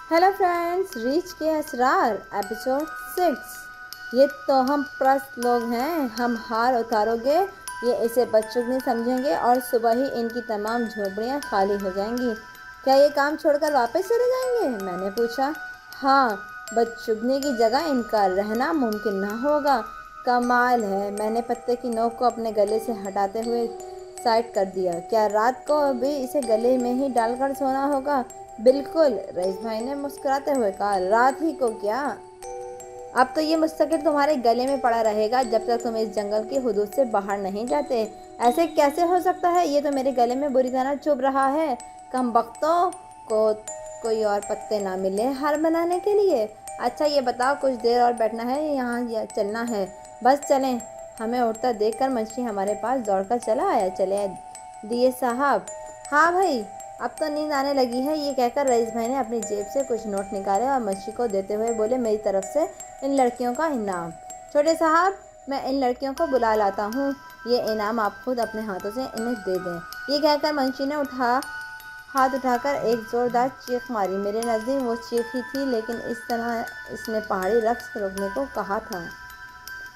Hello friends, reach के Asrar episode 6। ये तो हम प्रस्त लोग हैं, हम हार उतारोगे, ये इसे बदचुगनी समझेंगे और सुबह ही इनकी तमाम झोपड़ियाँ खाली हो जाएंगी। क्या ये काम छोड़कर वापस चले जाएंगे? मैंने पूछा। हाँ, बदचुगनी की जगह इनका रहना मुमकिन ना होगा। कमाल है, मैंने पत्ते की नोक को अपने गले से हटाते हुए साइड कर दिया। क्या रात को भी इसे गले में ही डालकर सोना होगा? बिल्कुल, रईस भाई ने मुस्कुराते हुए कहा। रात ही को क्या, अब तो ये मुस्तकिल तुम्हारे गले में पड़ा रहेगा जब तक तुम इस जंगल की हुदूद से बाहर नहीं जाते। ऐसे कैसे हो सकता है? ये तो मेरे गले में बुरी तरह चुभ रहा है। कम वक्तों को कोई और पत्ते ना मिले हार बनाने के लिए। अच्छा ये बताओ, कुछ देर और बैठना है यहाँ या चलना है? बस चलें। हमें उठता देखकर मंशी हमारे पास दौड़कर चला आया। चले दिए साहब। हाँ भाई, अब तो नींद आने लगी है, ये कहकर रईस भाई ने अपनी जेब से कुछ नोट निकाले और मंशी को देते हुए बोले, मेरी तरफ से इन लड़कियों का इनाम। छोटे साहब, मैं इन लड़कियों को बुला लाता हूँ, ये इनाम आप खुद अपने हाथों से इन्हें दे दें। ये कहकर मंशी ने हाथ उठाकर एक ज़ोरदार चीख मारी। मेरे नज़दीक वो चीख ही थी, लेकिन इस तरह इसने पहाड़ी रक्स रोकने को कहा था।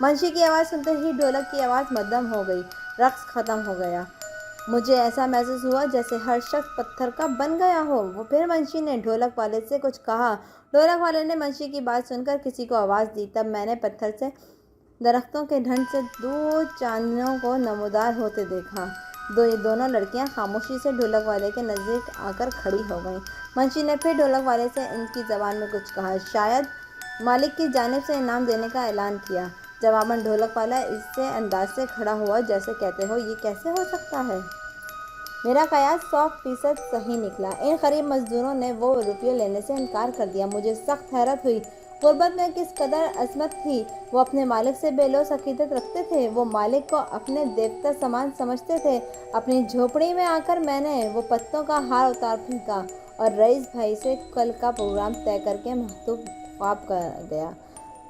मंशी की आवाज़ सुनते ही ढोलक की आवाज़ मद्दम हो गई, रक्स ख़त्म हो गया। मुझे ऐसा महसूस हुआ जैसे हर शख्स पत्थर का बन गया हो। वो फिर मंशी ने ढोलक वाले से कुछ कहा। ढोलक वाले ने मंशी की बात सुनकर किसी को आवाज़ दी। तब मैंने पत्थर से दरख्तों के ढंड से दो चांदनों को नमूदार होते देखा। दोनों लड़कियां खामोशी से ढोलक वाले के नज़दीक आकर खड़ी हो गईं। मंशी ने फिर ढोलक वाले से इनकी ज़बान में कुछ कहा, शायद मालिक की जानिब से इनाम देने का ऐलान किया। जवाबन ढोलक वाला इससे अंदाज से खड़ा हुआ जैसे कहते हो, ये कैसे हो सकता है? मेरा कयास 100% सही निकला। इन गरीब मजदूरों ने वो रुपये लेने से इनकार कर दिया। मुझे सख्त हैरत हुई। गुर्बत में किस कदर अजमत थी। वो अपने मालिक से बेलोस अकीदत रखते थे, वो मालिक को अपने देवता समान समझते थे। अपनी झोपड़ी में आकर मैंने वो पत्तों का हार उतार फेंका और रईस भाई से कल का प्रोग्राम तय करके महतूब ख्वाब कर गया।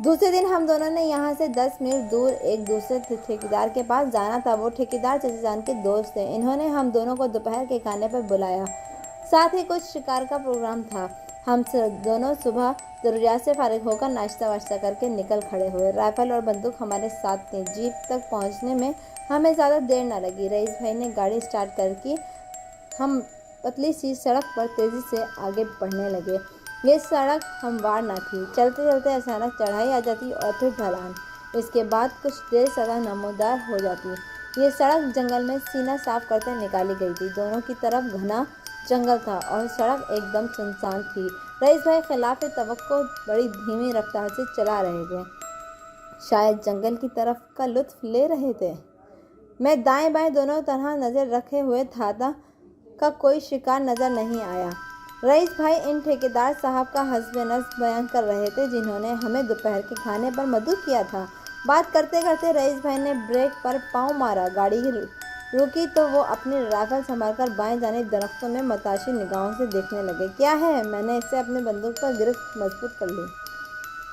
दूसरे दिन हम दोनों ने यहाँ से 10 मील दूर एक दूसरे ठेकेदार के पास जाना था। वो ठेकेदार चचा जान के दोस्त थे। इन्होंने हम दोनों को दोपहर के खाने पर बुलाया, साथ ही कुछ शिकार का प्रोग्राम था। हम दोनों सुबह ज़रूरियात से फारिग होकर नाश्ता वाश्ता करके निकल खड़े हुए। राइफल और बंदूक हमारे साथ थी। जीप तक पहुँचने में हमें ज़्यादा देर न लगी। रईस भाई ने गाड़ी स्टार्ट करके हम पतली सी सड़क पर तेज़ी से आगे बढ़ने लगे। ये सड़क हमवार न थी। चलते चलते अचानक चढ़ाई आ जाती और फिर ढलान। इसके बाद कुछ देर सड़क नमूदार हो जाती। ये सड़क जंगल में सीना साफ करते निकाली गई थी। दोनों की तरफ घना जंगल था और सड़क एकदम सुनसान थी। रईस भाई खिलाफ तवक्को बड़ी धीमी रफ्तार से चला रहे थे, शायद जंगल की तरफ का लुत्फ ले रहे थे। मैं दाएं बाएं दोनों तरह नज़र रखे हुए था का कोई शिकार नज़र नहीं आया। रईस भाई इन ठेकेदार साहब का हस्ब नस्ब बयान कर रहे थे, जिन्होंने हमें दोपहर के खाने पर मदद किया था। बात करते करते रईस भाई ने ब्रेक पर पाँव मारा। गाड़ी रुकी तो वो अपनी राइफल संभालकर बाएं जानिब दरख्तों में मताशी निगाहों से देखने लगे। क्या है? मैंने इससे अपने बंदूक पर गिरफ्त मजबूत कर ली।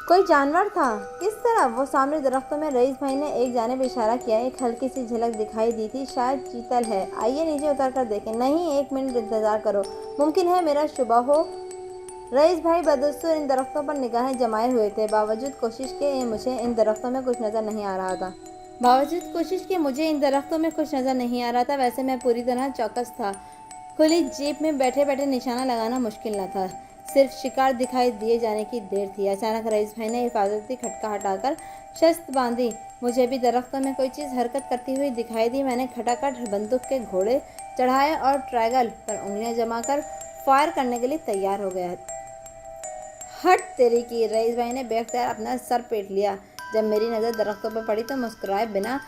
कोई जानवर था? किस तरह? वो सामने दरख्तों में रईस भाई ने एक जानिब इशारा किया। एक हल्की सी झलक दिखाई दी थी, शायद चीतल है। आइए नीचे उतर कर देखें। नहीं, 1 मिनट इंतज़ार करो, मुमकिन है मेरा शुबा हो। रईस भाई बदस्तूर इन दरख्तों पर निगाहें जमाए हुए थे। बावजूद कोशिश के मुझे इन दरख्तों में कुछ नज़र नहीं आ रहा था। वैसे मैं पूरी तरह चौकस था। खुली जीप में बैठे बैठे निशाना लगाना मुश्किल न था। सिर्फ शिकार दिखाई दिए जाने की देर थी। अचानक रईस भाई ने हिफाजती खटका हटाकर शस्त बांधी। मुझे भी दरख्तों में कोई चीज़ हरकत करती हुई दिखाई दी। मैंने खटाखट बंदूक के घोड़े चढ़ाए और ट्रैगल पर उंगलियां जमाकर फायर करने के लिए तैयार हो गया। हट तेरी की! रईस भाई ने बेख्तियार अपना सर पीट लिया। जब मेरी नज़र दरख्तों पर पड़ी तो मुस्कुराए बिना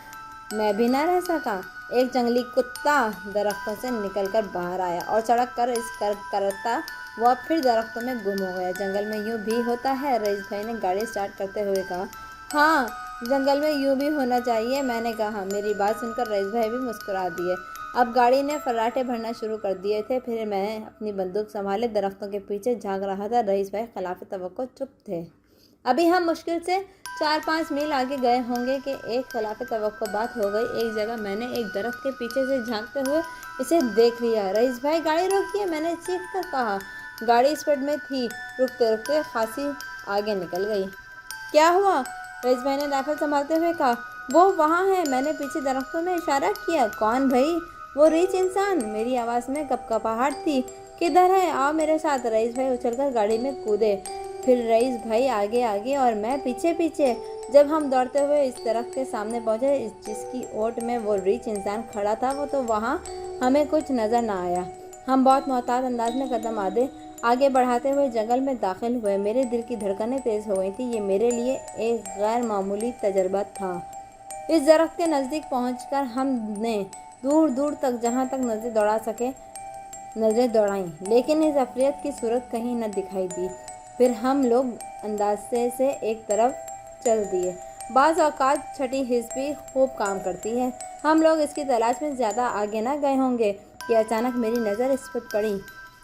मैं भी ना रह सका। एक जंगली कुत्ता दरख्तों से निकलकर बाहर आया और सड़क कर इस करता वह फिर दरख्तों में गुम हो गया। जंगल में यूं भी होता है? रईस भाई ने गाड़ी स्टार्ट करते हुए कहा। हाँ, जंगल में यूं भी होना चाहिए, मैंने कहा। मेरी बात सुनकर रईस भाई भी मुस्कुरा दिए। अब गाड़ी ने फर्राटे भरना शुरू कर दिए थे। फिर मैं अपनी बंदूक संभाले दरख्तों के पीछे झांक रहा था। रईस भाई खिलाफ तवक्को चुप थे। अभी हम मुश्किल से 4-5 मील आगे गए होंगे कि एक खिलाफ तवक्को बात हो गई। एक जगह मैंने एक दरख्त के पीछे से झांकते हुए इसे देख लिया। रईस भाई गाड़ी रोकिए, मैंने चीख कर कहा। गाड़ी स्पीड में थी, रुकते रुकते खासी आगे निकल गई। क्या हुआ? रईस भाई ने राइफल संभालते हुए कहा। वो वहाँ है, मैंने पीछे दरख्तों में इशारा किया। कौन भाई? वो रिच इंसान। मेरी आवाज़ में कपकपाहट थी। किधर है? आओ मेरे साथ। रईस भाई उछलकर गाड़ी में कूदे, फिर रईस भाई आगे आगे और मैं पीछे पीछे। जब हम दौड़ते हुए इस दरख्त के सामने पहुंचे जिसकी ओट में वो रिच इंसान खड़ा था, वो तो वहाँ हमें कुछ नज़र ना आया। हम बहुत मोहतात अंदाज में कदम आगे बढ़ाते हुए जंगल में दाखिल हुए। मेरे दिल की धड़कनें तेज़ हो गई थी। ये मेरे लिए एक गैर मामूली तजर्बा था। इस दरख्त के नज़दीक पहुंचकर हमने दूर दूर तक जहां तक नज़रें दौड़ा सके नज़रें दौड़ाईं, लेकिन इस अफरियत की सूरत कहीं न दिखाई दी। फिर हम लोग अंदाजे से एक तरफ चल दिए। बाज़ औक़ात छठी हिस्स भी खूब काम करती है। हम लोग इसकी तलाश में ज़्यादा आगे न गए होंगे कि अचानक मेरी नज़र इस पर पड़ी।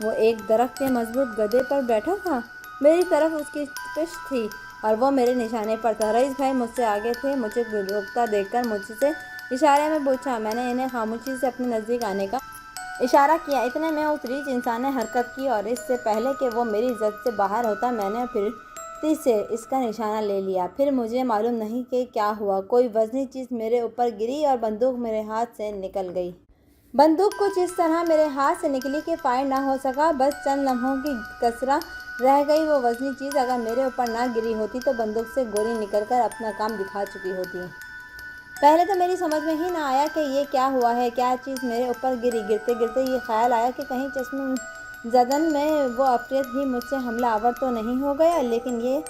वो एक दरख्त के मजबूत गदे पर बैठा था। मेरी तरफ उसकी पिष्ट थी और वो मेरे निशाने पर था। रईस भाई मुझसे आगे थे। मुझे रुकता देखकर मुझसे इशारे में पूछा। मैंने इन्हें खामोशी से अपने नज़दीक आने का इशारा किया। इतने में उस रीच इंसान ने हरकत की और इससे पहले कि वो मेरी जद से बाहर होता, मैंने फिरती से इसका निशाना ले लिया। फिर मुझे मालूम नहीं कि क्या हुआ, कोई वजनी चीज़ मेरे ऊपर गिरी और बंदूक मेरे हाथ से निकल गई। बंदूक कुछ इस तरह मेरे हाथ से निकली कि फायर ना हो सका। बस चंद लम्हों की कसरा रह गई। वो वजनी चीज़ अगर मेरे ऊपर ना गिरी होती तो बंदूक से गोली निकलकर अपना काम दिखा चुकी होती। पहले तो मेरी समझ में ही ना आया कि ये क्या हुआ है, क्या चीज़ मेरे ऊपर गिरी। गिरते गिरते ये ख्याल आया कि कहीं चश्मे ज़दन में वो अफरियत ही मुझसे हमला आवर तो नहीं हो गया, लेकिन ये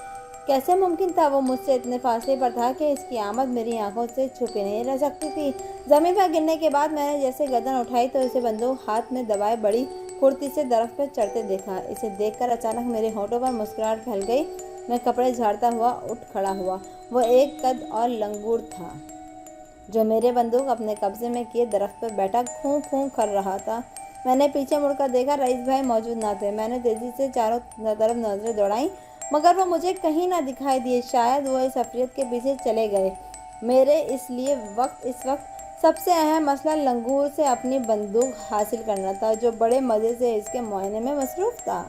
कैसे मुमकिन था? वो मुझसे इतने फासले पर था कि इसकी आमद मेरी आंखों से छुपी नहीं रह सकती थी। ज़मीन पर गिरने के बाद मैंने जैसे गर्दन उठाई तो इसे बंदूक हाथ में दबाए बड़ी फुर्ती से दरख्त पर चढ़ते देखा। इसे देखकर अचानक मेरे होठों पर मुस्कुराहट फैल गई। मैं कपड़े झाड़ता हुआ उठ खड़ा हुआ। वो एक कद और लंगूर था जो मेरे बंदूक अपने कब्जे में किए दरख्त पर बैठा खूं खूं कर रहा था। मैंने पीछे मुड़कर देखा, रईस भाई मौजूद ना थे। मैंने तेज़ी से चारों तरफ नजरें दौड़ाई, मगर वो मुझे कहीं ना दिखाई दिए। शायद वो इस अफरियत के पीछे चले गए। मेरे इसलिए इस वक्त सबसे अहम मसला लंगूर से अपनी बंदूक हासिल करना था, जो बड़े मज़े से इसके मुआयने में मसरूफ़ था।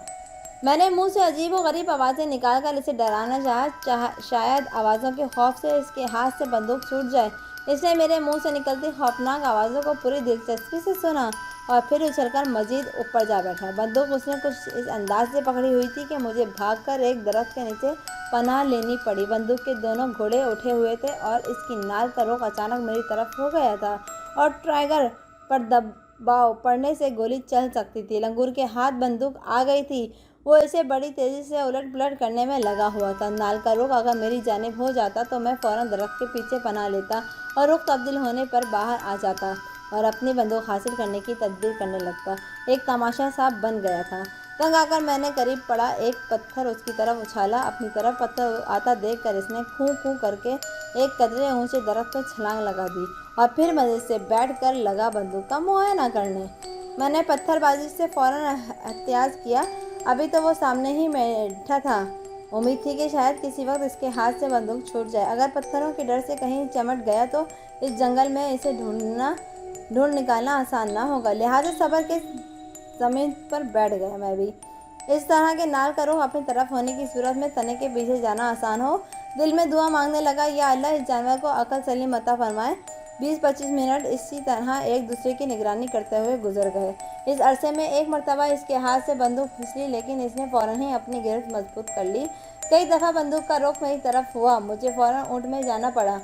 मैंने मुंह से अजीब व गरीब आवाज़ें निकालकर इसे डराना चाहा। शायद आवाज़ों के खौफ से इसके हाथ से बंदूक छूट जाए। इसने मेरे मुंह से निकलती खौफनाक आवाज़ों को पूरी दिलचस्पी से सुना और फिर उछलकर मजीद ऊपर जा बैठा। बंदूक उसने कुछ इस अंदाज से पकड़ी हुई थी कि मुझे भागकर एक दरख्त के नीचे पनाह लेनी पड़ी। बंदूक के दोनों घोड़े उठे हुए थे और इसकी नाल का रुख अचानक मेरी तरफ हो गया था और ट्राइगर पर दबाव पड़ने से गोली चल सकती थी। लंगूर के हाथ बंदूक आ गई थी। वो इसे बड़ी तेज़ी से उलट पुलट करने में लगा हुआ था। नाल का रुख अगर मेरी जानिब हो जाता तो मैं फ़ौरन दरख्त के पीछे पनाह लेता और रुख तब्दील होने पर बाहर आ जाता और अपनी बंदूक हासिल करने की तदबीर करने लगता। एक तमाशा सा बन गया था। तंग आकर मैंने करीब पड़ा एक पत्थर उसकी तरफ उछाला। अपनी तरफ पत्थर आता देखकर इसने खूं खूं करके एक कदरे ऊंचे दरख्त पर छलांग लगा दी और फिर मज़े से बैठ कर लगा बंदूक का मुआयना करने। मैंने पत्थरबाजी से फ़ौरन एहतियात किया। अभी तो वो सामने ही बैठा था। उम्मीद थी कि शायद किसी वक्त इसके हाथ से बंदूक छूट जाए। अगर पत्थरों के डर से कहीं चमट गया तो इस जंगल में इसे ढूंढ निकालना आसान ना होगा। लिहाजा सब्र के ज़मीन पर बैठ गया मैं भी। इस तरह के नाल का रुख अपनी तरफ होने की सूरत में तने के पीछे जाना आसान हो। दिल में दुआ मांगने लगा, या अल्लाह इस जानवर को अकल सलीम अता फरमाए। 20-25 मिनट इसी तरह एक दूसरे की निगरानी करते हुए गुजर गए। इस अरसे में एक मरतबा इसके हाथ से बंदूक फिसली, लेकिन इसने फ़ौरन ही अपनी गिरफ्त मजबूत कर ली। कई दफ़ा बंदूक का रुख मेरी तरफ हुआ। मुझे फ़ौरन ऊँट में जाना पड़ा।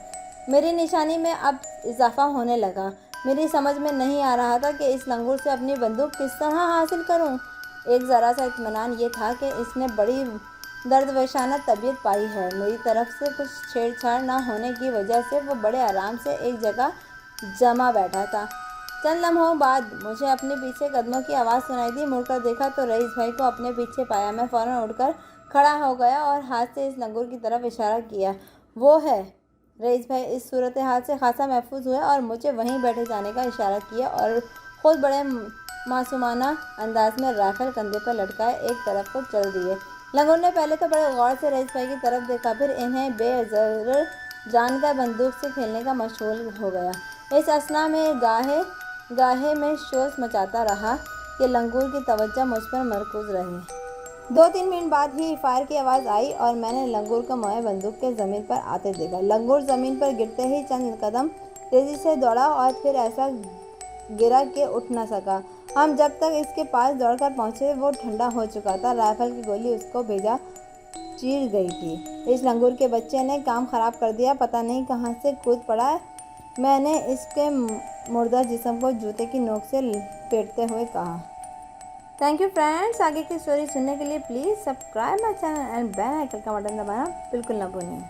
मेरी निशानी में अब इजाफा होने लगा। मेरी समझ में नहीं आ रहा था कि इस लंगूर से अपनी बंदूक किस तरह हासिल करूं। एक ज़रा सा इत्मीनान ये था कि इसने बड़ी दर्दवेशाना तबीयत पाई है। मेरी तरफ से कुछ छेड़छाड़ ना होने की वजह से वो बड़े आराम से एक जगह जमा बैठा था। चंद लम्हों बाद मुझे अपने पीछे कदमों की आवाज़ सुनाई दी। मुड़कर देखा तो रईस भाई को अपने पीछे पाया। मैं फ़ौरन उठकर खड़ा हो गया और हाथ से इस लंगूर की तरफ इशारा किया। वो है। रईस भाई इस सूरत हाल से खासा महफूज हुए और मुझे वहीं बैठे जाने का इशारा किया और ख़ुद बड़े मासूमाना अंदाज में राइफल कंधे पर लटकाए एक तरफ को चल दिए। लंगूर ने पहले तो बड़े गौर से रईस भाई की तरफ देखा, फिर इन्हें बेज़र जानकर बंदूक से खेलने का मशगूल हो गया। इस असना में गाहे में शोर मचाता रहा कि लंगूर की तवज्जो मुझ पर मरकूज़ रहे। 2-3 मिनट बाद ही फायर की आवाज़ आई और मैंने लंगूर को मोए बंदूक के ज़मीन पर आते देखा। लंगूर ज़मीन पर गिरते ही चंद कदम तेज़ी से दौड़ा और फिर ऐसा गिरा कि उठ न सका। हम जब तक इसके पास दौड़कर पहुँचे वो ठंडा हो चुका था। राइफल की गोली उसको भेजा चीर गई थी। इस लंगूर के बच्चे ने काम ख़राब कर दिया, पता नहीं कहाँ से कूद पड़ा है। मैंने इसके मुर्दा जिस्म को जूते की नोक से लपेटते हुए कहा। Thank you friends. आगे की स्टोरी सुनने के लिए please subscribe my channel and bell icon का बटन दबाना बिल्कुल ना भूलें।